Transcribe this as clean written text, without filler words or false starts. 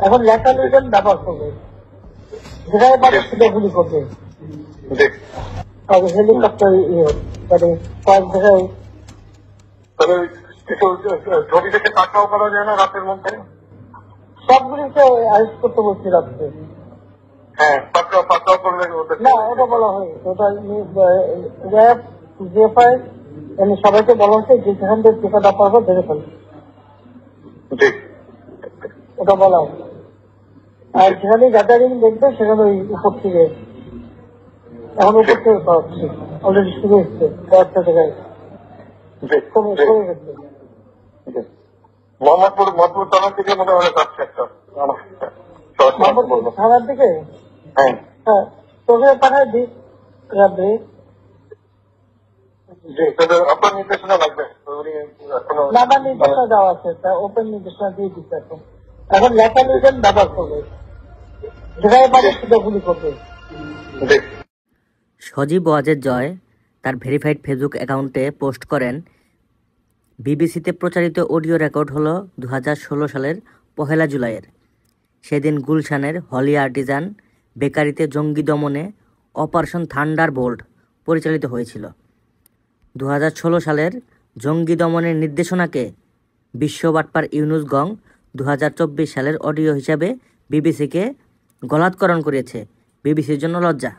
এখন লেখা নিবেন ব্যবহার করবে, যেখানে পাবে সেটা গুলি করবে। হেলিকপ্টার মানে কয়েক জায়গায় ছবি থেকে পাঠাও করা যায় না রাতের মধ্যে? সবগুলিকে অ্যারেস্ট করতে বলছি রাত্রে। হ্যাঁ, পাঠাও করলে না, ওটা বলা হয়, ওটা র্যাব জিএফআই সবাইকে বলা হচ্ছে যে যেখান থেকে টিকাটা পারবো ধরে ফেলবে, ওটা বলা হয়। আর যেখানে গ্যাদারিং দেখবে সেখানে ওই উপর থেকে, এখন উপর থেকে পাচ্ছি অলরেডি শুরু হচ্ছে কয়েকটা জায়গায় কমে গেছে। মোহাম্মদপুর থানার দিকে মনে হয় যাচ্ছে একটা মোহাম্মদপুর থানার দিকে। হ্যাঁ, হ্যাঁ, তোকে পাঠায় দিক রাত্রে। জি, আপনার নির্দেশনা লাগবে? না, আমার নির্দেশনা দেওয়া আছে, তা ওপেন নির্দেশনা দিয়ে দিচ্ছে। এখন লেখা নিবেন ব্যবহার করবে, যেখানে পাবে সেটা গুলি করবে। সজীব ওয়াজেদ জয় তার ভেরিফাইড ফেসবুক অ্যাকাউন্টে পোস্ট করেন, বিবিসিতে প্রচারিত অডিও রেকর্ড হলো 2016 সালের 1 জুলাইয়ের। সেদিন গুলশানের হলি আর্টিজান বেকারিতে জঙ্গি দমনে অপারেশন থান্ডারবোল্ট পরিচালিত হয়েছিল। 2016 সালের জঙ্গি দমনের নির্দেশনাকে বিশ্ব বাটপার ইউনুস গং 2024 সালের অডিও হিসাবে বিবিসিকে গলাৎকরণ করেছে। বিবিসির জন্য লজ্জা।